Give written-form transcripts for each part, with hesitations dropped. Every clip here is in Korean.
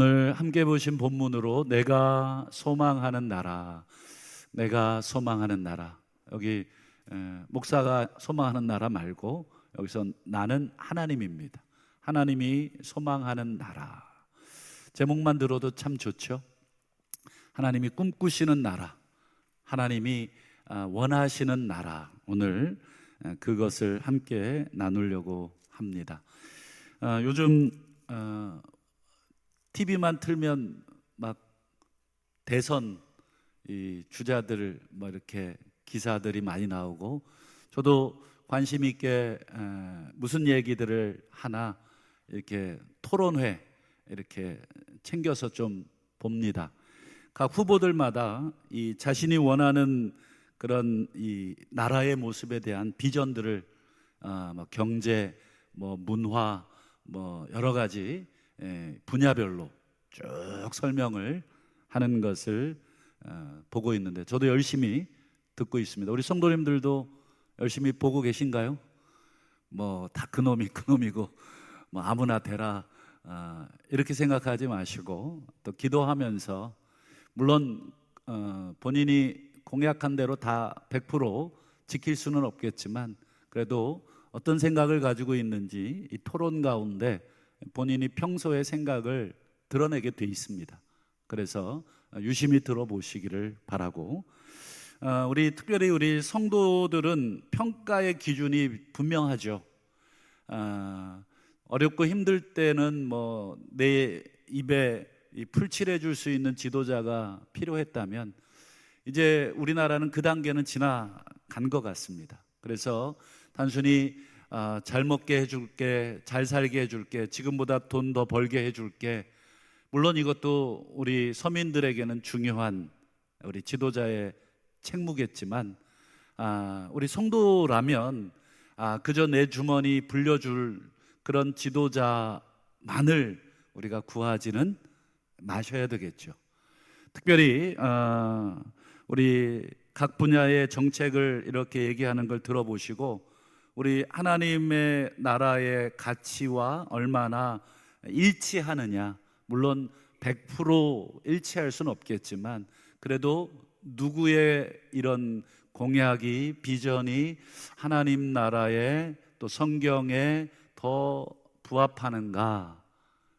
오늘 함께 보신 본문으로 내가 소망하는 나라, 내가 소망하는 나라. 여기 목사가 소망하는 나라 말고 여기서 나는 하나님입니다. 하나님이 소망하는 나라. 제목만 들어도 참 좋죠. 하나님이 꿈꾸시는 나라, 하나님이 원하시는 나라. 오늘 그것을 함께 나누려고 합니다. 요즘 TV만 틀면 막 대선 이 주자들 뭐 이렇게 기사들이 많이 나오고, 저도 관심 있게 무슨 얘기들을 하나 이렇게 토론회 이렇게 챙겨서 좀 봅니다. 각 후보들마다 이 자신이 원하는 그런 이 나라의 모습에 대한 비전들을 뭐 경제, 뭐 문화, 뭐 여러 가지 분야별로 쭉 설명을 하는 것을 보고 있는데, 저도 열심히 듣고 있습니다. 우리 성도님들도 열심히 보고 계신가요? 뭐 다 그놈이 그놈이고 뭐 아무나 되라 이렇게 생각하지 마시고, 또 기도하면서 물론 본인이 공약한 대로 다 100% 지킬 수는 없겠지만, 그래도 어떤 생각을 가지고 있는지 이 토론 가운데 본인이 평소의 생각을 드러내게 돼 있습니다. 그래서 유심히 들어보시기를 바라고, 특별히 우리 성도들은 평가의 기준이 분명하죠. 어렵고 힘들 때는 뭐 내 입에 풀칠해 줄 수 있는 지도자가 필요했다면, 이제 우리나라는 그 단계는 지나간 것 같습니다. 그래서 단순히 잘 먹게 해줄게, 잘 살게 해줄게, 지금보다 돈 더 벌게 해줄게, 물론 이것도 우리 서민들에게는 중요한 우리 지도자의 책무겠지만, 우리 성도라면 그저 내 주머니 불려줄 그런 지도자만을 우리가 구하지는 마셔야 되겠죠. 특별히 우리 각 분야의 정책을 이렇게 얘기하는 걸 들어보시고, 우리 하나님의 나라의 가치와 얼마나 일치하느냐, 물론 100% 일치할 수는 없겠지만 그래도 누구의 이런 공약이, 비전이 하나님 나라에 또 성경에 더 부합하는가,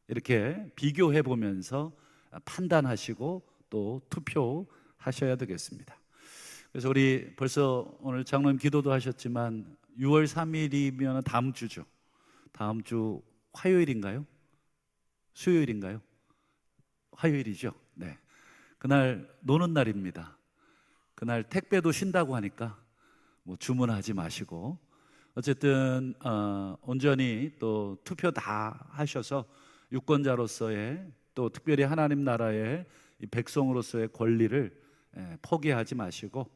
이렇게 비교해 보면서 판단하시고 또 투표하셔야 되겠습니다. 그래서 우리 벌써 오늘 장로님 기도도 하셨지만 6월 3일이면 다음 주죠. 다음 주 화요일인가요? 수요일인가요? 화요일이죠. 네. 그날 노는 날입니다. 그날 택배도 쉰다고 하니까 뭐 주문하지 마시고, 어쨌든 온전히 또 투표 다 하셔서 유권자로서의, 또 특별히 하나님 나라의 백성으로서의 권리를 포기하지 마시고,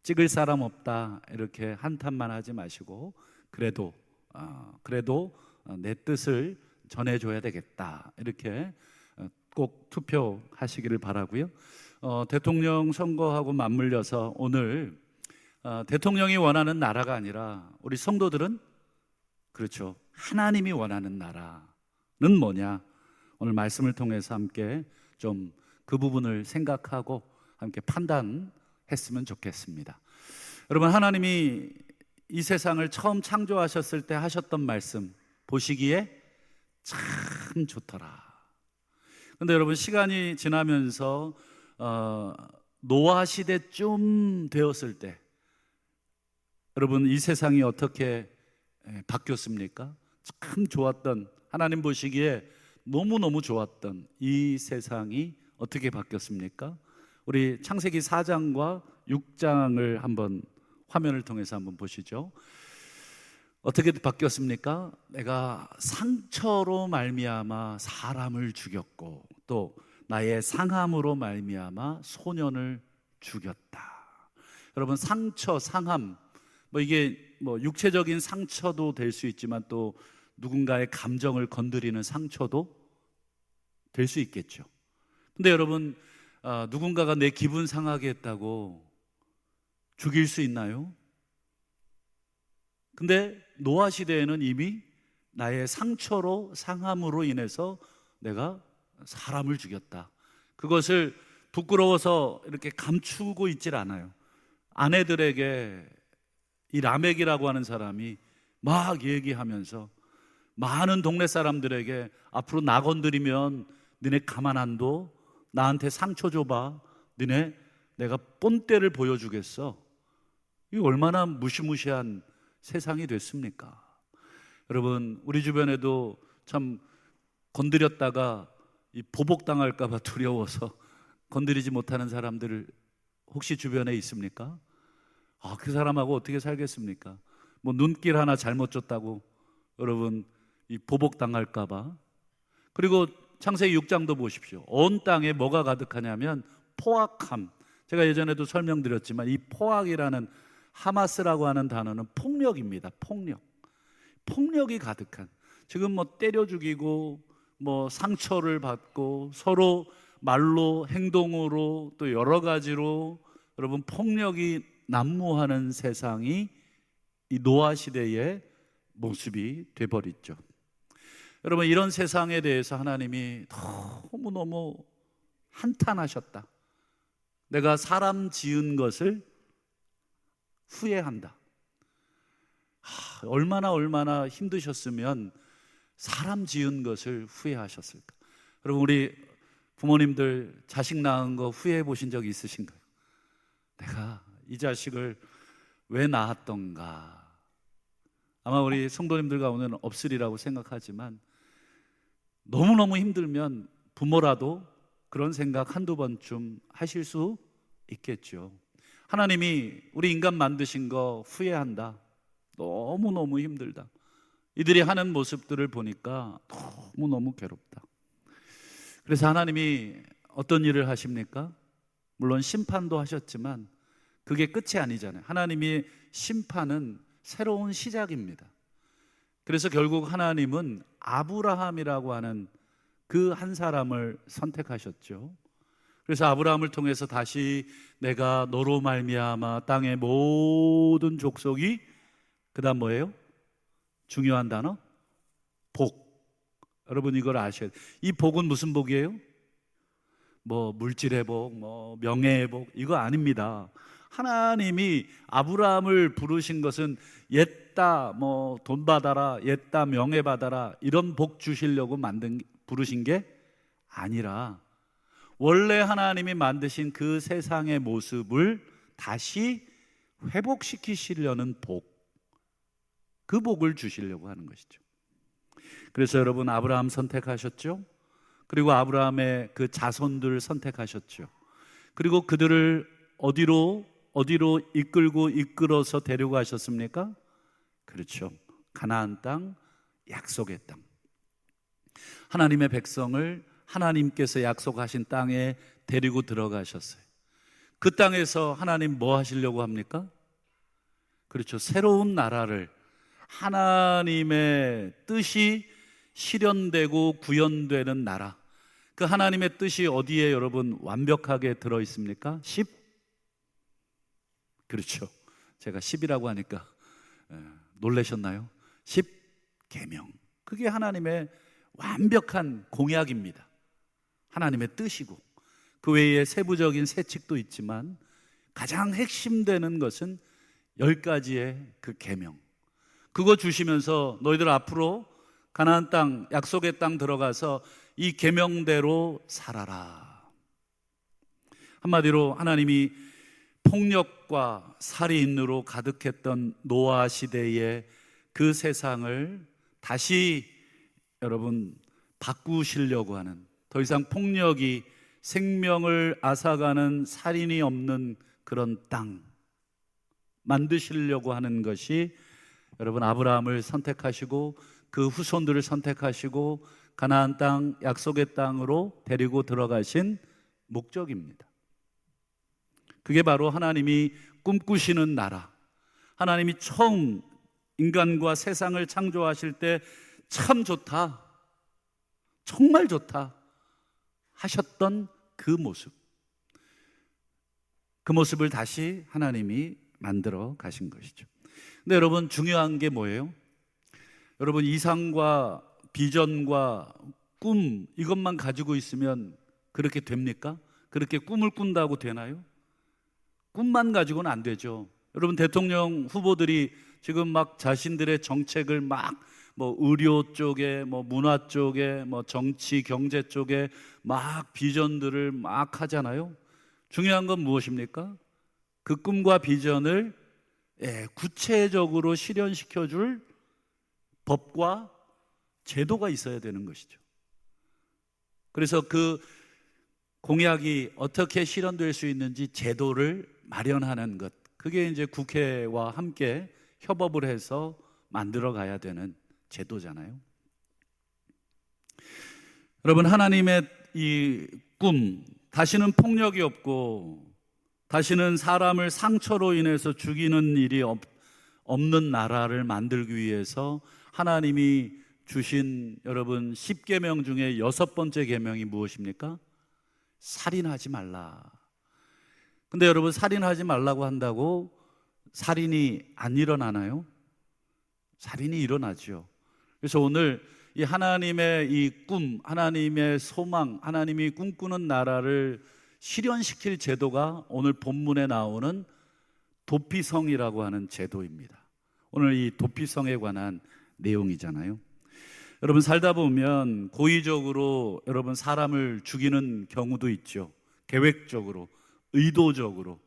찍을 사람 없다 이렇게 한탄만 하지 마시고, 그래도 내 뜻을 전해줘야 되겠다 이렇게 꼭 투표하시기를 바라고요. 대통령 선거하고 맞물려서 오늘 대통령이 원하는 나라가 아니라 우리 성도들은, 그렇죠, 하나님이 원하는 나라는 뭐냐, 오늘 말씀을 통해서 함께 좀 그 부분을 생각하고 함께 판단했으면 좋겠습니다. 여러분, 하나님이 이 세상을 처음 창조하셨을 때 하셨던 말씀 보시기에 참 좋더라. 근데 여러분, 시간이 지나면서 노아 시대쯤 되었을 때 여러분, 이 세상이 어떻게 바뀌었습니까? 참 좋았던, 하나님 보시기에 너무너무 좋았던 이 세상이 어떻게 바뀌었습니까? 우리 창세기 4장과 6장을 한번 화면을 통해서 한번 보시죠. 어떻게 바뀌었습니까? 내가 상처로 말미암아 사람을 죽였고, 또 나의 상함으로 말미암아 소년을 죽였다. 여러분, 상처, 상함, 뭐 이게 뭐 육체적인 상처도 될 수 있지만 또 누군가의 감정을 건드리는 상처도 될 수 있겠죠. 근데 여러분, 누군가가 내 기분 상하게 했다고 죽일 수 있나요? 근데 노아 시대에는 이미 나의 상처로, 상함으로 인해서 내가 사람을 죽였다. 그것을 부끄러워서 이렇게 감추고 있질 않아요. 아내들에게 이 라멕이라고 하는 사람이 막 얘기하면서 많은 동네 사람들에게 앞으로 나 건드리면 너네 가만 안 둬. 나한테 상처 줘봐. 너네 내가 본때를 보여주겠어. 이게 얼마나 무시무시한 세상이 됐습니까? 여러분, 우리 주변에도 참 건드렸다가 이 보복당할까 봐 두려워서 건드리지 못하는 사람들 혹시 주변에 있습니까? 그 사람하고 어떻게 살겠습니까? 뭐 눈길 하나 잘못 줬다고 여러분 이 보복당할까 봐. 그리고 창세기 6장도 보십시오. 온 땅에 뭐가 가득하냐면 포악함. 제가 예전에도 설명드렸지만 이 포악이라는 하마스라고 하는 단어는 폭력입니다. 폭력이 가득한, 지금 뭐 때려 죽이고 뭐 상처를 받고 서로 말로 행동으로 또 여러 가지로 여러분 폭력이 난무하는 세상이 이 노아 시대의 모습이 돼버렸죠. 여러분, 이런 세상에 대해서 하나님이 너무너무 한탄하셨다. 내가 사람 지은 것을 후회한다. 얼마나 힘드셨으면 사람 지은 것을 후회하셨을까. 여러분, 우리 부모님들 자식 낳은 거 후회해 보신 적 있으신가요? 내가 이 자식을 왜 낳았던가. 아마 우리 성도님들 가운데는 없으리라고 생각하지만 너무너무 힘들면 부모라도 그런 생각 한두 번쯤 하실 수 있겠죠. 하나님이 우리 인간 만드신 거 후회한다. 너무너무 힘들다. 이들이 하는 모습들을 보니까 너무너무 괴롭다. 그래서 하나님이 어떤 일을 하십니까? 물론 심판도 하셨지만 그게 끝이 아니잖아요. 하나님이 심판은 새로운 시작입니다. 그래서 결국 하나님은 아브라함이라고 하는 그 한 사람을 선택하셨죠. 그래서 아브라함을 통해서 다시 내가 너로 말미암아 땅의 모든 족속이, 그 다음 뭐예요? 중요한 단어? 복. 여러분 이걸 아셔야 돼요. 이 복은 무슨 복이에요? 뭐 물질의 복, 뭐 명예의 복, 이거 아닙니다. 하나님이 아브라함을 부르신 것은 옛다 뭐 돈 받아라, 옛다 명예 받아라 이런 복 주시려고 부르신 게 아니라 원래 하나님이 만드신 그 세상의 모습을 다시 회복시키시려는 복, 그 복을 주시려고 하는 것이죠. 그래서 여러분 아브라함 선택하셨죠. 그리고 아브라함의 그 자손들 선택하셨죠. 그리고 그들을 어디로 이끌어서 데려가셨습니까? 그렇죠. 가나안 땅, 약속의 땅. 하나님의 백성을 하나님께서 약속하신 땅에 데리고 들어가셨어요. 그 땅에서 하나님 뭐 하시려고 합니까? 그렇죠. 새로운 나라를, 하나님의 뜻이 실현되고 구현되는 나라. 그 하나님의 뜻이 어디에 여러분 완벽하게 들어 있습니까? 10? 그렇죠. 제가 10이라고 하니까 놀라셨나요? 10계명. 그게 하나님의 완벽한 공약입니다. 하나님의 뜻이고 그 외에 세부적인 세칙도 있지만 가장 핵심되는 것은 10가지의 그 계명. 그거 주시면서 너희들 앞으로 가나안 땅, 약속의 땅 들어가서 이 계명대로 살아라. 한마디로 하나님이 폭력과 살인으로 가득했던 노아 시대의 그 세상을 다시 여러분 바꾸시려고 하는, 더 이상 폭력이 생명을 앗아가는 살인이 없는 그런 땅 만드시려고 하는 것이 여러분 아브라함을 선택하시고 그 후손들을 선택하시고 가나안 땅, 약속의 땅으로 데리고 들어가신 목적입니다. 그게 바로 하나님이 꿈꾸시는 나라, 하나님이 처음 인간과 세상을 창조하실 때 참 좋다, 정말 좋다 하셨던 그 모습, 그 모습을 다시 하나님이 만들어 가신 것이죠. 근데 여러분 중요한 게 뭐예요? 여러분 이상과 비전과 꿈 이것만 가지고 있으면 그렇게 됩니까? 그렇게 꿈을 꾼다고 되나요? 꿈만 가지고는 안 되죠. 여러분, 대통령 후보들이 지금 막 자신들의 정책을 막 의료 쪽에 문화 쪽에 정치 경제 쪽에 막 비전들을 막 하잖아요. 중요한 건 무엇입니까? 그 꿈과 비전을 구체적으로 실현시켜 줄 법과 제도가 있어야 되는 것이죠. 그래서 그 공약이 어떻게 실현될 수 있는지 제도를 마련하는 것, 그게 이제 국회와 함께 협업을 해서 만들어 가야 되는 제도잖아요. 여러분, 하나님의 이 꿈, 다시는 폭력이 없고 다시는 사람을 상처로 인해서 죽이는 일이 없는 나라를 만들기 위해서 하나님이 주신 여러분 10계명 중에 6번째 계명이 무엇입니까? 살인하지 말라. 근데 여러분, 살인하지 말라고 한다고 살인이 안 일어나나요? 살인이 일어나죠. 그래서 오늘 이 하나님의 이 꿈, 하나님의 소망, 하나님이 꿈꾸는 나라를 실현시킬 제도가 오늘 본문에 나오는 도피성이라고 하는 제도입니다. 오늘 이 도피성에 관한 내용이잖아요. 여러분, 살다 보면 고의적으로 여러분 사람을 죽이는 경우도 있죠. 계획적으로, 의도적으로.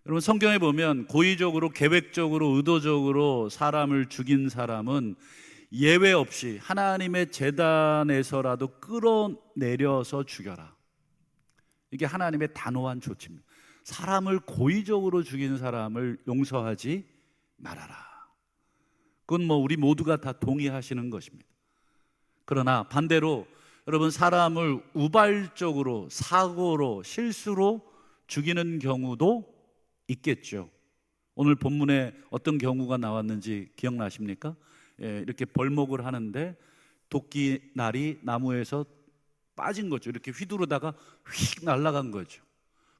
여러분, 성경에 보면 고의적으로, 계획적으로, 의도적으로 사람을 죽인 사람은 예외 없이 하나님의 제단에서라도 끌어내려서 죽여라. 이게 하나님의 단호한 조치입니다. 사람을 고의적으로 죽인 사람을 용서하지 말아라. 그건 우리 모두가 다 동의하시는 것입니다. 그러나 반대로 여러분, 사람을 우발적으로, 사고로, 실수로 죽이는 경우도 있겠죠. 오늘 본문에 어떤 경우가 나왔는지 기억나십니까? 이렇게 벌목을 하는데 도끼날이 나무에서 빠진 거죠. 이렇게 휘두르다가 휙 날아간 거죠.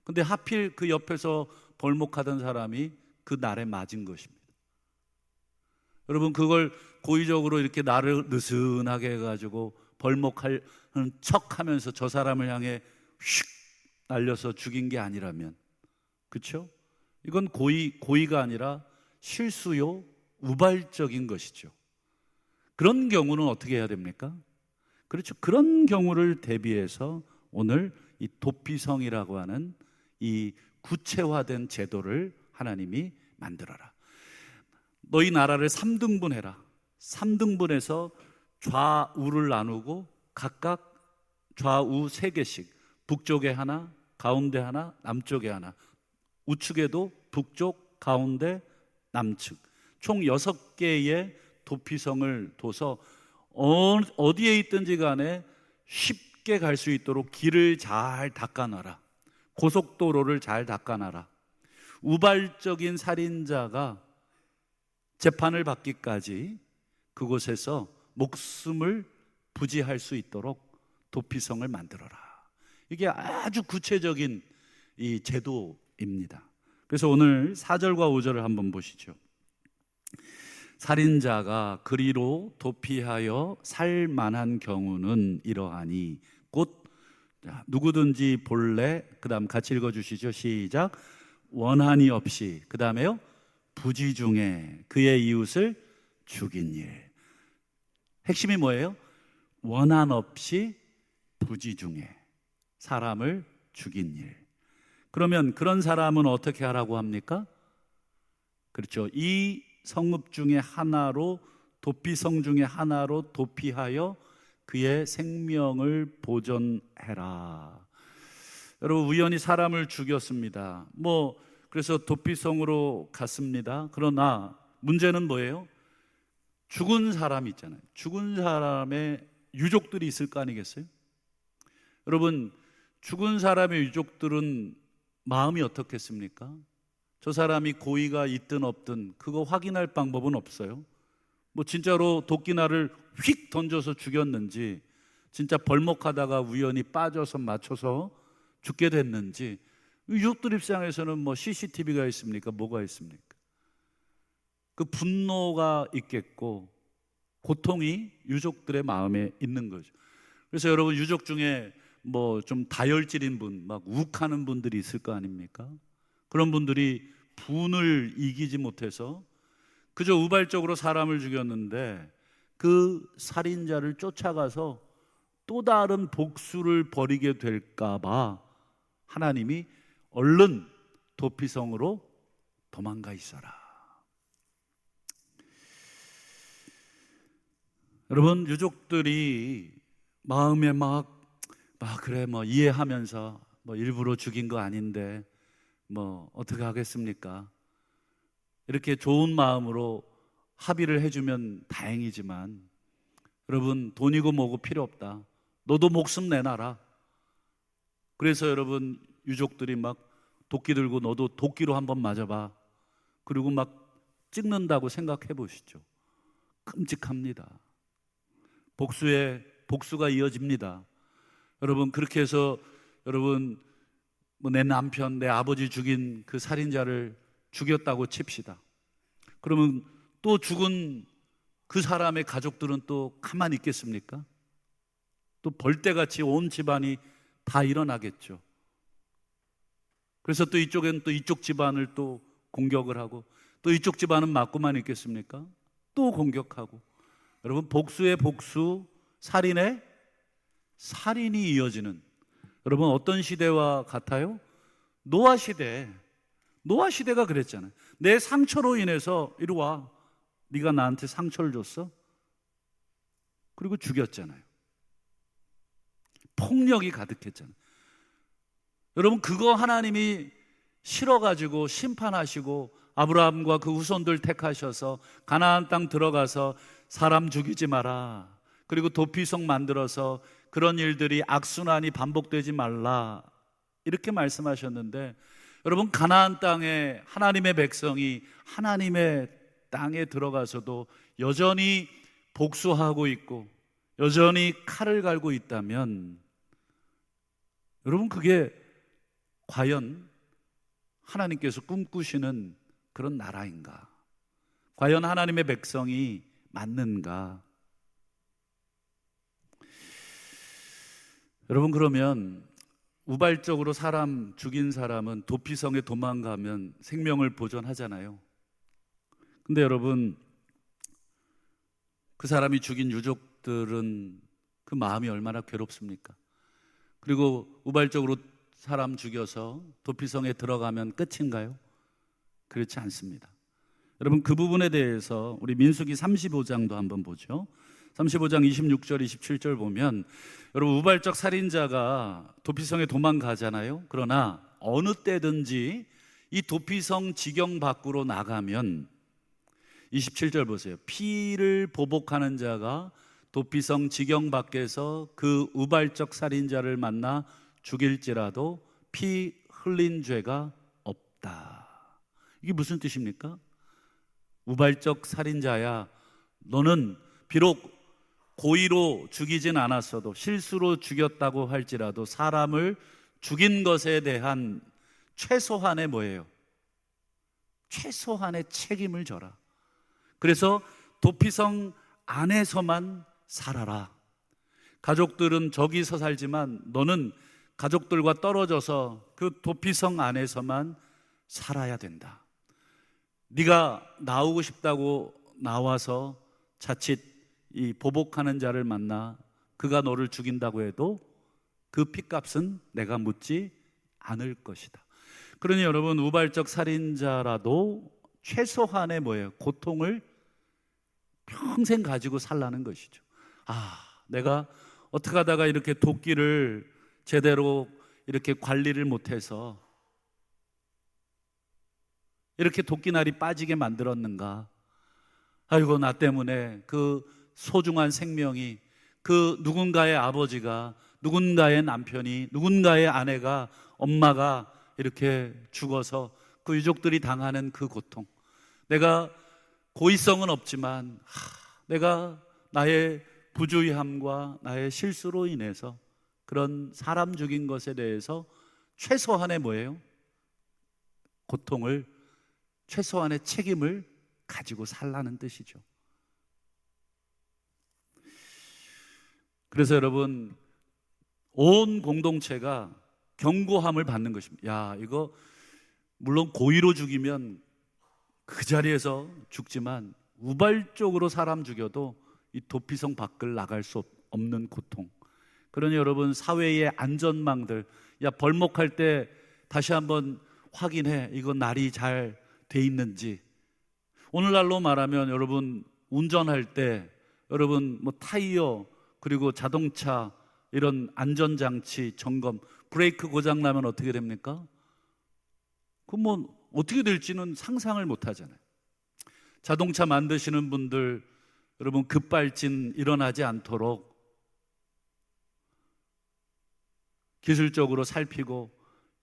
근데 하필 그 옆에서 벌목하던 사람이 그 날에 맞은 것입니다. 여러분, 그걸 고의적으로 이렇게 날을 느슨하게 해가지고 벌목하는 척 하면서 저 사람을 향해 휙 날려서 죽인 게 아니라면, 그렇죠? 이건 고의가 아니라 실수요, 우발적인 것이죠. 그런 경우는 어떻게 해야 됩니까? 그렇죠. 그런 경우를 대비해서 오늘 이 도피성이라고 하는 이 구체화된 제도를 하나님이 만들어라. 너희 나라를 3등분해라. 3등분해서 좌우를 나누고 각각 좌우 3개씩, 북쪽에 하나, 가운데 하나, 남쪽에 하나, 우측에도 북쪽, 가운데, 남측, 총 6개의 도피성을 둬서 어디에 있든지 간에 쉽게 갈 수 있도록 길을 잘 닦아놔라. 고속도로를 잘 닦아놔라. 우발적인 살인자가 재판을 받기까지 그곳에서 목숨을 부지할 수 있도록 도피성을 만들어라. 이게 아주 구체적인 이 제도입니다. 그래서 오늘 4절과 5절을 한번 보시죠. 살인자가 그리로 도피하여 살 만한 경우는 이러하니 곧 누구든지 본래, 그 다음 같이 읽어주시죠. 시작. 원한이 없이, 그 다음에요, 부지 중에 그의 이웃을 죽인 일. 핵심이 뭐예요? 원한 없이 부지 중에 사람을 죽인 일. 그러면 그런 사람은 어떻게 하라고 합니까? 그렇죠. 이 성읍 중에 하나로, 도피성 중에 하나로 도피하여 그의 생명을 보존해라. 여러분, 우연히 사람을 죽였습니다. 그래서 도피성으로 갔습니다. 그러나 문제는 뭐예요? 죽은 사람 있잖아요. 죽은 사람의 유족들이 있을 거 아니겠어요? 여러분, 죽은 사람의 유족들은 마음이 어떻겠습니까? 저 사람이 고의가 있든 없든 그거 확인할 방법은 없어요. 진짜로 도끼날을 휙 던져서 죽였는지, 진짜 벌목하다가 우연히 빠져서 맞춰서 죽게 됐는지, 유족들 입장에서는 CCTV가 있습니까? 뭐가 있습니까? 그 분노가 있겠고, 고통이 유족들의 마음에 있는 거죠. 그래서 여러분, 유족 중에 뭐 좀 다혈질인 분, 막 욱하는 분들이 있을 거 아닙니까? 그런 분들이 분을 이기지 못해서 그저 우발적으로 사람을 죽였는데 그 살인자를 쫓아가서 또 다른 복수를 벌이게 될까 봐 하나님이 얼른 도피성으로 도망가 있어라. 여러분, 유족들이 마음에 그래 뭐 이해하면서 뭐 일부러 죽인 거 아닌데 뭐 어떻게 하겠습니까? 이렇게 좋은 마음으로 합의를 해주면 다행이지만, 여러분, 돈이고 뭐고 필요 없다. 너도 목숨 내놔라. 그래서 여러분, 유족들이 막 도끼 들고 너도 도끼로 한번 맞아봐. 그리고 막 찍는다고 생각해 보시죠. 끔찍합니다. 복수가 이어집니다. 여러분, 그렇게 해서 여러분, 뭐 내 남편, 내 아버지 죽인 그 살인자를 죽였다고 칩시다. 그러면 또 죽은 그 사람의 가족들은 또 가만히 있겠습니까? 또 벌떼같이 온 집안이 다 일어나겠죠. 그래서 또 이쪽엔 또 이쪽 집안을 또 공격을 하고, 또 이쪽 집안은 맞고만 있겠습니까? 또 공격하고. 여러분, 복수의 복수, 살인의 살인이 이어지는, 여러분, 어떤 시대와 같아요? 노아 시대가 그랬잖아요. 내 상처로 인해서 이리 와, 네가 나한테 상처를 줬어? 그리고 죽였잖아요. 폭력이 가득했잖아요. 여러분, 그거 하나님이 싫어가지고 심판하시고 아브라함과 그 후손들 택하셔서 가나안 땅 들어가서 사람 죽이지 마라, 그리고 도피성 만들어서 그런 일들이 악순환이 반복되지 말라, 이렇게 말씀하셨는데, 여러분, 가나안 땅에 하나님의 백성이 하나님의 땅에 들어가서도 여전히 복수하고 있고 여전히 칼을 갈고 있다면, 여러분, 그게 과연 하나님께서 꿈꾸시는 그런 나라인가? 과연 하나님의 백성이 맞는가? 여러분, 그러면 우발적으로 사람 죽인 사람은 도피성에 도망가면 생명을 보존하잖아요. 근데 여러분, 그 사람이 죽인 유족들은 그 마음이 얼마나 괴롭습니까? 그리고 우발적으로 사람 죽여서 도피성에 들어가면 끝인가요? 그렇지 않습니다. 여러분, 그 부분에 대해서 우리 민수기 35장도 한번 보죠. 35장 26절 27절 보면, 여러분, 우발적 살인자가 도피성에 도망가잖아요. 그러나 어느 때든지 이 도피성 지경 밖으로 나가면, 27절 보세요. 피를 보복하는 자가 도피성 지경 밖에서 그 우발적 살인자를 만나 죽일지라도 피 흘린 죄가 없다. 이게 무슨 뜻입니까? 우발적 살인자야, 너는 비록 고의로 죽이진 않았어도, 실수로 죽였다고 할지라도 사람을 죽인 것에 대한 최소한의 뭐예요? 최소한의 책임을 져라. 그래서 도피성 안에서만 살아라. 가족들은 저기서 살지만 너는 가족들과 떨어져서 그 도피성 안에서만 살아야 된다. 네가 나오고 싶다고 나와서 자칫 이 보복하는 자를 만나 그가 너를 죽인다고 해도 그 핏값은 내가 묻지 않을 것이다. 그러니 여러분, 우발적 살인자라도 최소한의 뭐예요? 고통을 평생 가지고 살라는 것이죠. 내가 어떻게 하다가 이렇게 도끼를 제대로 이렇게 관리를 못해서 이렇게 도끼날이 빠지게 만들었는가? 아이고, 나 때문에 그 소중한 생명이, 그 누군가의 아버지가, 누군가의 남편이, 누군가의 아내가, 엄마가 이렇게 죽어서 그 유족들이 당하는 그 고통, 내가 고의성은 없지만 내가 나의 부주의함과 나의 실수로 인해서 그런 사람 죽인 것에 대해서 최소한의 뭐예요? 고통을, 최소한의 책임을 가지고 살라는 뜻이죠. 그래서 여러분, 온 공동체가 경고함을 받는 것입니다. 야, 이거 물론 고의로 죽이면 그 자리에서 죽지만 우발적으로 사람 죽여도 이 도피성 밖을 나갈 수 없는 고통. 그러니 여러분, 사회의 안전망들, 야, 벌목할 때 다시 한번 확인해. 이거 날이 잘 돼 있는지. 오늘날로 말하면 여러분, 운전할 때 여러분 뭐 타이어 그리고 자동차 이런 안전장치 점검, 브레이크 고장 나면 어떻게 됩니까? 그럼 뭐 어떻게 될지는 상상을 못 하잖아요. 자동차 만드시는 분들, 여러분 급발진 일어나지 않도록 기술적으로 살피고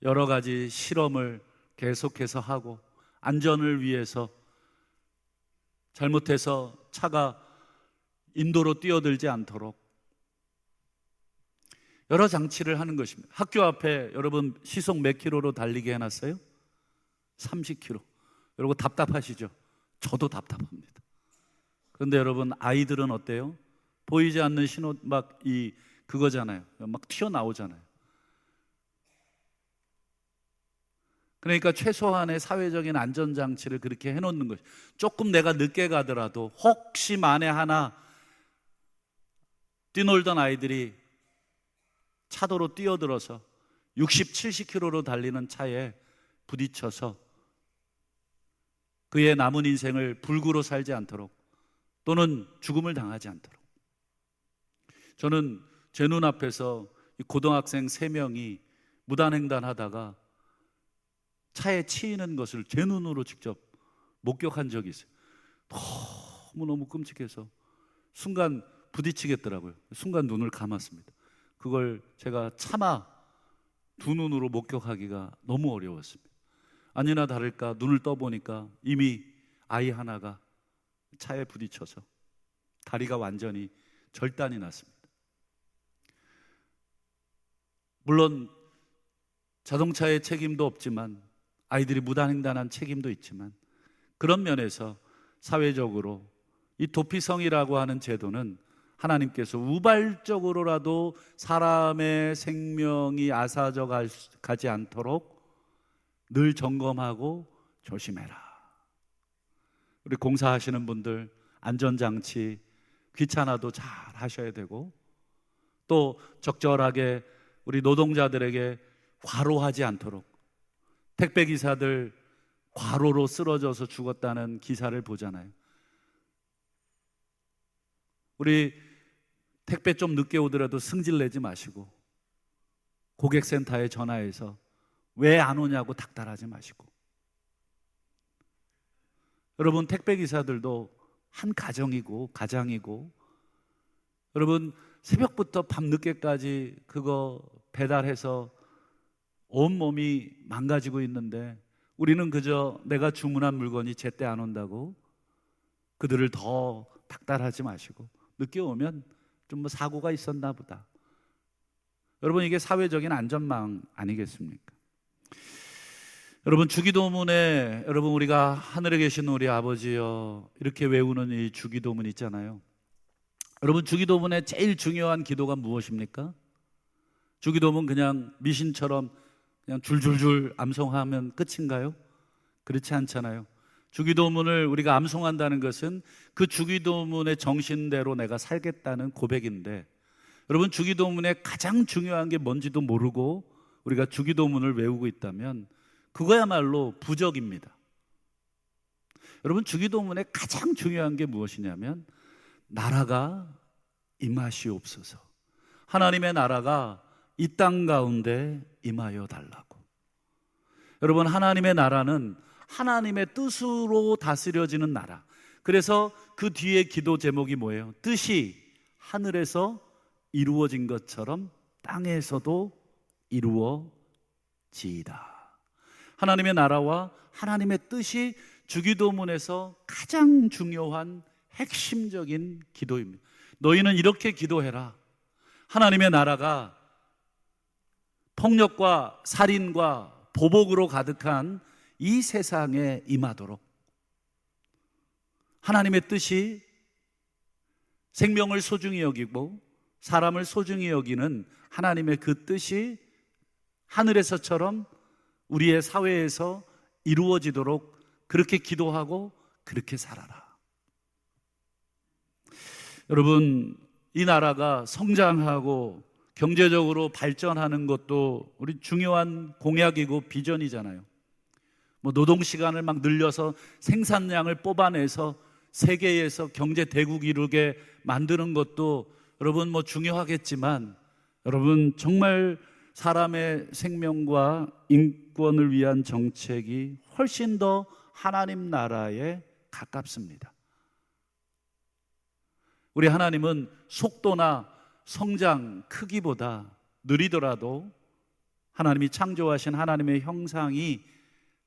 여러 가지 실험을 계속해서 하고, 안전을 위해서 잘못해서 차가 인도로 뛰어들지 않도록 여러 장치를 하는 것입니다. 학교 앞에 여러분 시속 몇 킬로로 달리게 해놨어요? 30km. 여러분 답답하시죠? 저도 답답합니다. 그런데 여러분, 아이들은 어때요? 보이지 않는 신호 막 그거잖아요. 막 튀어나오잖아요. 그러니까 최소한의 사회적인 안전장치를 그렇게 해놓는 것이, 조금 내가 늦게 가더라도 혹시 만에 하나 뛰놀던 아이들이 차도로 뛰어들어서 60, 70km로 달리는 차에 부딪혀서 그의 남은 인생을 불구로 살지 않도록, 또는 죽음을 당하지 않도록. 저는 제 눈앞에서 고등학생 3명이 무단횡단하다가 차에 치이는 것을 제 눈으로 직접 목격한 적이 있어요. 너무너무 끔찍해서 순간 부딪히겠더라고요. 순간 눈을 감았습니다. 그걸 제가 차마 두 눈으로 목격하기가 너무 어려웠습니다. 아니나 다를까 눈을 떠보니까 이미 아이 하나가 차에 부딪혀서 다리가 완전히 절단이 났습니다. 물론 자동차의 책임도 없지만, 아이들이 무단횡단한 책임도 있지만, 그런 면에서 사회적으로 이 도피성이라고 하는 제도는 하나님께서 우발적으로라도 사람의 생명이 앗아져 가지 않도록 늘 점검하고 조심해라. 우리 공사하시는 분들 안전장치 귀찮아도 잘 하셔야 되고, 또 적절하게 우리 노동자들에게 과로하지 않도록, 택배기사들 과로로 쓰러져서 죽었다는 기사를 보잖아요. 우리 택배 좀 늦게 오더라도 승질내지 마시고, 고객센터에 전화해서 왜 안 오냐고 닥달하지 마시고. 여러분, 택배기사들도 한 가장이고, 여러분 새벽부터 밤늦게까지 그거 배달해서 온몸이 망가지고 있는데, 우리는 그저 내가 주문한 물건이 제때 안 온다고 그들을 더 닥달하지 마시고, 늦게 오면 좀 뭐 사고가 있었나 보다. 여러분, 이게 사회적인 안전망 아니겠습니까? 여러분, 주기도문에 여러분 우리가 하늘에 계신 우리 아버지여 이렇게 외우는 이 주기도문 있잖아요. 여러분, 주기도문의 제일 중요한 기도가 무엇입니까? 주기도문 그냥 미신처럼 그냥 줄줄줄 암송하면 끝인가요? 그렇지 않잖아요. 주기도문을 우리가 암송한다는 것은 그 주기도문의 정신대로 내가 살겠다는 고백인데, 여러분, 주기도문의 가장 중요한 게 뭔지도 모르고 우리가 주기도문을 외우고 있다면 그거야말로 부적입니다. 여러분, 주기도문의 가장 중요한 게 무엇이냐면 나라가 임하시옵소서. 하나님의 나라가 이 땅 가운데 임하여 달라고. 여러분, 하나님의 나라는 하나님의 뜻으로 다스려지는 나라. 그래서 그 뒤에 기도 제목이 뭐예요? 뜻이 하늘에서 이루어진 것처럼 땅에서도 이루어지이다. 하나님의 나라와 하나님의 뜻이 주기도문에서 가장 중요한 핵심적인 기도입니다. 너희는 이렇게 기도해라. 하나님의 나라가 폭력과 살인과 보복으로 가득한 이 세상에 임하도록, 하나님의 뜻이 생명을 소중히 여기고 사람을 소중히 여기는 하나님의 그 뜻이 하늘에서처럼 우리의 사회에서 이루어지도록 그렇게 기도하고 그렇게 살아라. 여러분, 이 나라가 성장하고 경제적으로 발전하는 것도 우리 중요한 공약이고 비전이잖아요. 노동시간을 막 늘려서 생산량을 뽑아내서 세계에서 경제 대국 이루게 만드는 것도 여러분 중요하겠지만, 여러분 정말 사람의 생명과 인권을 위한 정책이 훨씬 더 하나님 나라에 가깝습니다. 우리 하나님은 속도나 성장 크기보다 느리더라도 하나님이 창조하신 하나님의 형상이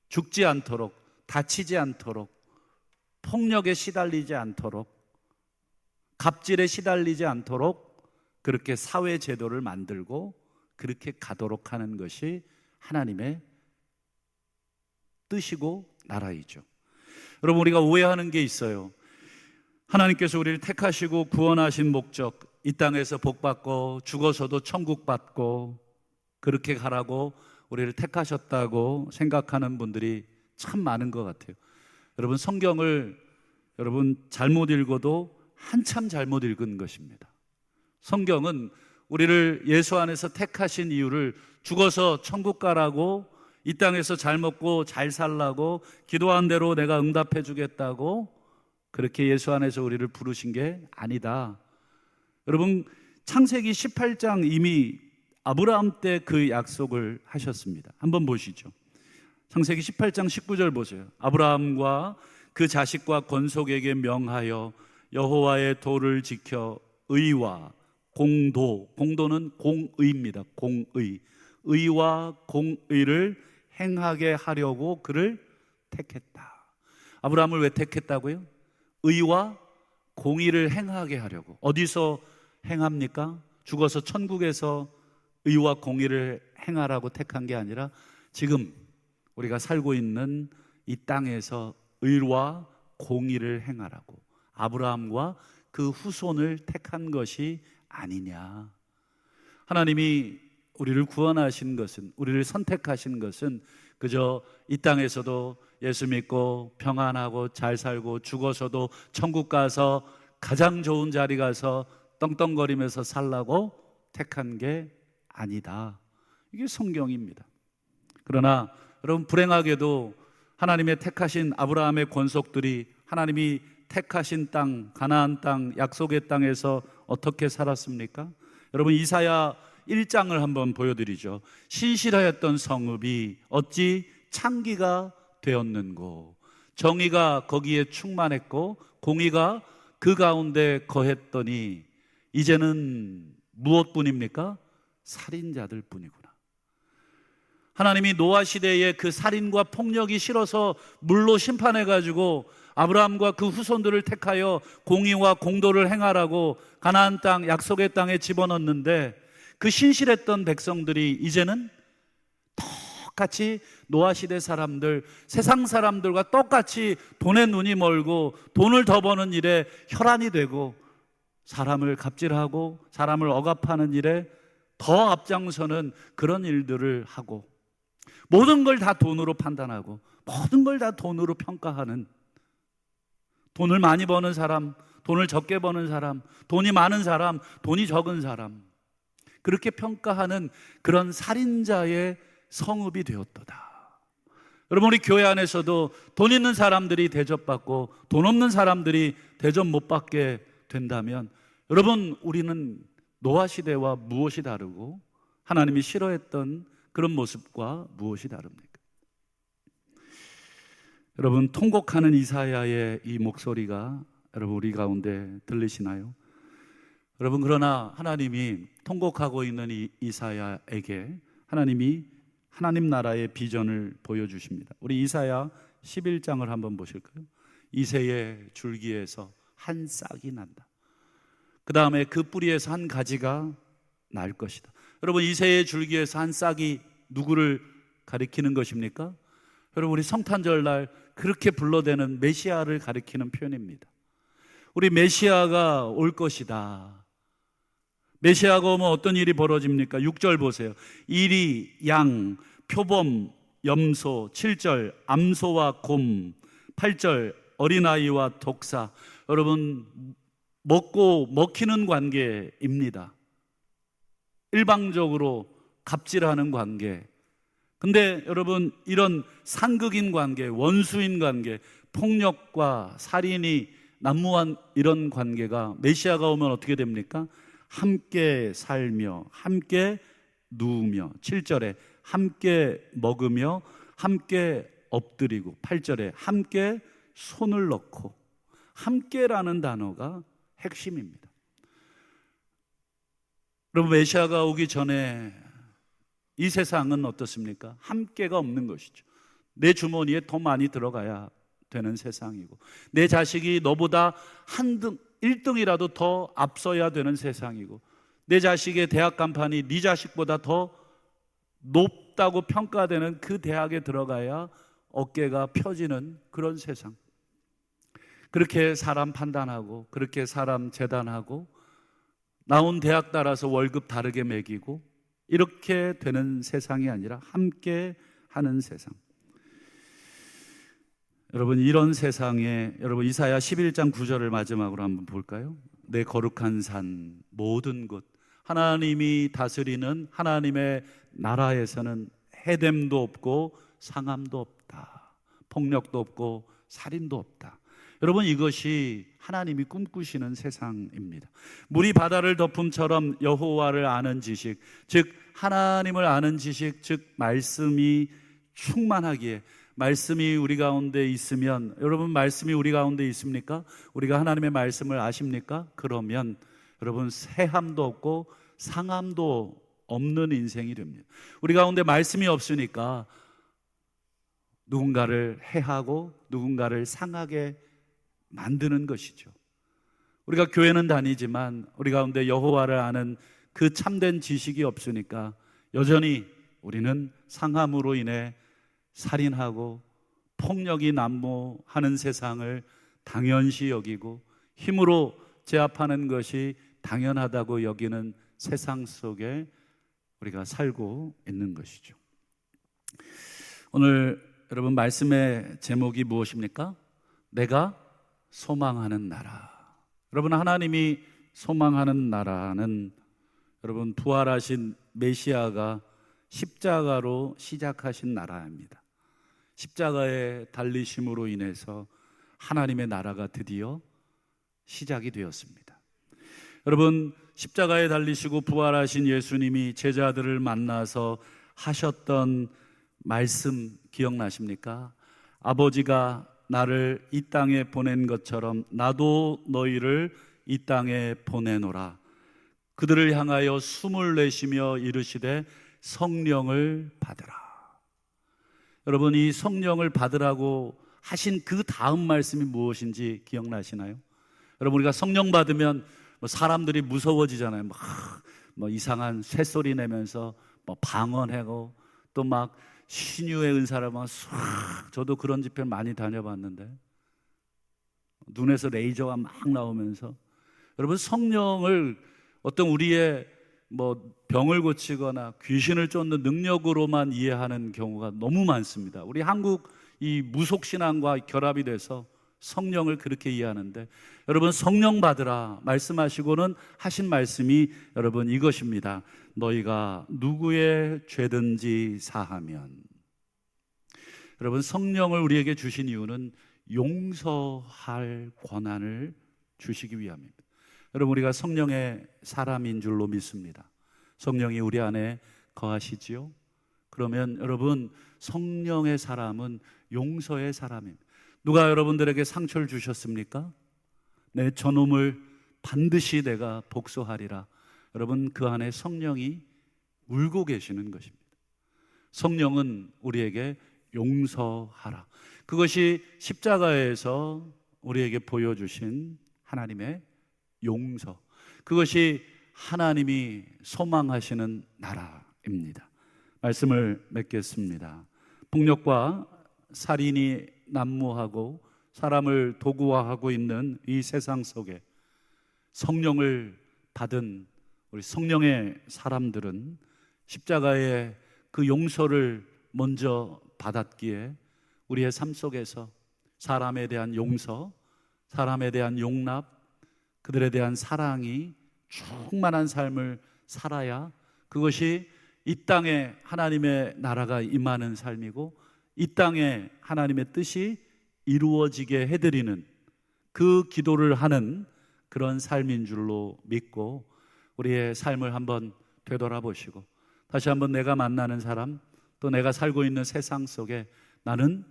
죽지 않도록, 다치지 않도록, 폭력에 시달리지 않도록, 갑질에 시달리지 않도록 그렇게 사회 제도를 만들고 그렇게 가도록 하는 것이 하나님의 뜻이고 나라이죠. 여러분, 우리가 오해하는 게 있어요. 하나님께서 우리를 택하시고 구원하신 목적, 이 땅에서 복받고 죽어서도 천국 받고 그렇게 가라고 우리를 택하셨다고 생각하는 분들이 참 많은 것 같아요. 여러분, 성경을 여러분 잘못 읽어도 한참 잘못 읽은 것입니다. 성경은 우리를 예수 안에서 택하신 이유를 죽어서 천국 가라고, 이 땅에서 잘 먹고 잘 살라고, 기도한 대로 내가 응답해 주겠다고 그렇게 예수 안에서 우리를 부르신 게 아니다. 여러분, 창세기 18장 이미 아브라함 때 그 약속을 하셨습니다. 한번 보시죠. 창세기 18장 19절 보세요. 아브라함과 그 자식과 건속에게 명하여 여호와의 도를 지켜 의와 공도, 공도는 공의입니다. 공의, 의와 공의를 행하게 하려고 그를 택했다. 아브라함을 왜 택했다고요? 의와 공의를 행하게 하려고. 어디서 행합니까? 죽어서 천국에서 의와 공의를 행하라고 택한 게 아니라 지금 우리가 살고 있는 이 땅에서 의와 공의를 행하라고 아브라함과 그 후손을 택한 것이 아니냐. 하나님이 우리를 구원하신 것은, 우리를 선택하신 것은 그저 이 땅에서도 예수 믿고 평안하고 잘 살고 죽어서도 천국 가서 가장 좋은 자리 가서 떵떵거리면서 살라고 택한 게 아니다. 이게 성경입니다. 그러나 여러분, 불행하게도 하나님의 택하신 아브라함의 권속들이 하나님이 택하신 땅, 가나안 땅, 약속의 땅에서 어떻게 살았습니까? 여러분, 이사야 1장을 한번 보여드리죠. 신실하였던 성읍이 어찌 창기가 되었는고, 정의가 거기에 충만했고 공의가 그 가운데 거했더니 이제는 무엇뿐입니까? 살인자들 뿐이구나. 하나님이 노아 시대에 그 살인과 폭력이 싫어서 물로 심판해가지고 아브라함과 그 후손들을 택하여 공의와 공도를 행하라고 가나안 땅, 약속의 땅에 집어넣는데, 그 신실했던 백성들이 이제는 똑같이 노아 시대 사람들, 세상 사람들과 똑같이 돈에 눈이 멀고 돈을 더 버는 일에 혈안이 되고 사람을 갑질하고 사람을 억압하는 일에 더 앞장서는 그런 일들을 하고, 모든 걸 다 돈으로 판단하고 모든 걸 다 돈으로 평가하는, 돈을 많이 버는 사람, 돈을 적게 버는 사람, 돈이 많은 사람, 돈이 적은 사람, 그렇게 평가하는 그런 살인자의 성읍이 되었도다. 여러분, 우리 교회 안에서도 돈 있는 사람들이 대접받고 돈 없는 사람들이 대접 못 받게 된다면, 여러분, 우리는 노아 시대와 무엇이 다르고 하나님이 싫어했던 그런 모습과 무엇이 다릅니까? 여러분, 통곡하는 이사야의 이 목소리가 여러분 우리 가운데 들리시나요? 여러분, 그러나 하나님이 통곡하고 있는 이 이사야에게 하나님이 하나님 나라의 비전을 보여주십니다. 우리 이사야 11장을 한번 보실까요? 이새의 줄기에서 한 싹이 난다. 그 다음에 그 뿌리에서 한 가지가 날 것이다. 여러분, 이새의 줄기에서 한 싹이 누구를 가리키는 것입니까? 여러분, 우리 성탄절날 그렇게 불러대는 메시아를 가리키는 표현입니다. 우리 메시아가 올 것이다. 메시아가 오면 어떤 일이 벌어집니까? 6절 보세요. 이리, 양, 표범, 염소, 7절 암소와 곰, 8절 어린아이와 독사. 여러분, 먹고 먹히는 관계입니다. 일방적으로 갑질하는 관계. 근데 여러분, 이런 상극인 관계, 원수인 관계, 폭력과 살인이 난무한 이런 관계가 메시아가 오면 어떻게 됩니까? 함께 살며 함께 누우며, 7절에 함께 먹으며 함께 엎드리고, 8절에 함께 손을 넣고. 함께라는 단어가 핵심입니다. 여러분, 메시아가 오기 전에 이 세상은 어떻습니까? 함께가 없는 것이죠. 내 주머니에 더 많이 들어가야 되는 세상이고, 내 자식이 너보다 한 등, 1등이라도 더 앞서야 되는 세상이고, 내 자식의 대학 간판이 네 자식보다 더 높다고 평가되는 그 대학에 들어가야 어깨가 펴지는 그런 세상. 그렇게 사람 판단하고, 그렇게 사람 재단하고, 나온 대학 따라서 월급 다르게 매기고, 이렇게 되는 세상이 아니라 함께 하는 세상. 여러분, 이런 세상에, 여러분 이사야 11장 9절을 마지막으로 한번 볼까요? 내 거룩한 산 모든 곳, 하나님이 다스리는 하나님의 나라에서는 해됨도 없고 상함도 없다, 폭력도 없고 살인도 없다. 여러분, 이것이 하나님이 꿈꾸시는 세상입니다. 물이 바다를 덮음처럼 여호와를 아는 지식, 즉 하나님을 아는 지식, 즉 말씀이 충만하기에, 말씀이 우리 가운데 있으면, 여러분 말씀이 우리 가운데 있습니까? 우리가 하나님의 말씀을 아십니까? 그러면 여러분 해함도 없고 상함도 없는 인생이 됩니다. 우리 가운데 말씀이 없으니까 누군가를 해하고 누군가를 상하게 만드는 것이죠. 우리가 교회는 다니지만 우리 가운데 여호와를 아는 그 참된 지식이 없으니까 여전히 우리는 상함으로 인해 살인하고 폭력이 난무하는 세상을 당연시 여기고 힘으로 제압하는 것이 당연하다고 여기는 세상 속에 우리가 살고 있는 것이죠. 오늘 여러분 말씀의 제목이 무엇입니까? 내가 소망하는 나라. 여러분, 하나님이 소망하는 나라는 여러분 부활하신 메시아가 십자가로 시작하신 나라입니다. 십자가의 달리심으로 인해서 하나님의 나라가 드디어 시작이 되었습니다. 여러분, 십자가에 달리시고 부활하신 예수님이 제자들을 만나서 하셨던 말씀 기억나십니까? 아버지가 나를 이 땅에 보낸 것처럼 나도 너희를 이 땅에 보내노라. 그들을 향하여 숨을 내쉬며 이르시되 성령을 받으라. 여러분, 이 성령을 받으라고 하신 그 다음 말씀이 무엇인지 기억나시나요? 여러분, 우리가 성령 받으면 사람들이 무서워지잖아요. 뭐 이상한 쇳소리 내면서 방언하고 또 막 신유의 은사를 막 저도 그런 집회 많이 다녀봤는데 눈에서 레이저가 막 나오면서, 여러분 성령을 어떤 우리의 병을 고치거나 귀신을 쫓는 능력으로만 이해하는 경우가 너무 많습니다. 우리 한국 이 무속신앙과 결합이 돼서 성령을 그렇게 이해하는데, 여러분 성령 받으라 말씀하시고는 하신 말씀이 여러분 이것입니다. 너희가 누구의 죄든지 사하면. 여러분, 성령을 우리에게 주신 이유는 용서할 권한을 주시기 위함입니다. 여러분, 우리가 성령의 사람인 줄로 믿습니다. 성령이 우리 안에 거하시지요? 그러면 여러분, 성령의 사람은 용서의 사람입니다. 누가 여러분들에게 상처를 주셨습니까? 네, 저놈을 반드시 내가 복수하리라. 여러분, 그 안에 성령이 울고 계시는 것입니다. 성령은 우리에게 용서하라. 그것이 십자가에서 우리에게 보여주신 하나님의 용서, 그것이 하나님이 소망하시는 나라입니다. 말씀을 맺겠습니다. 폭력과 살인이 난무하고 사람을 도구화하고 있는 이 세상 속에 성령을 받은 우리 성령의 사람들은 십자가의 그 용서를 먼저 받았기에 우리의 삶 속에서 사람에 대한 용서, 사람에 대한 용납, 그들에 대한 사랑이 충만한 삶을 살아야 그것이 이 땅에 하나님의 나라가 임하는 삶이고 이 땅에 하나님의 뜻이 이루어지게 해드리는 그 기도를 하는 그런 삶인 줄로 믿고 우리의 삶을 한번 되돌아보시고 다시 한번 내가 만나는 사람, 또 내가 살고 있는 세상 속에 나는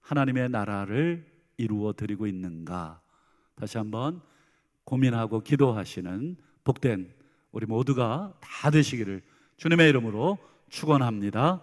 하나님의 나라를 이루어 드리고 있는가, 다시 한번 고민하고 기도하시는 복된 우리 모두가 다 되시기를 주님의 이름으로 축원합니다.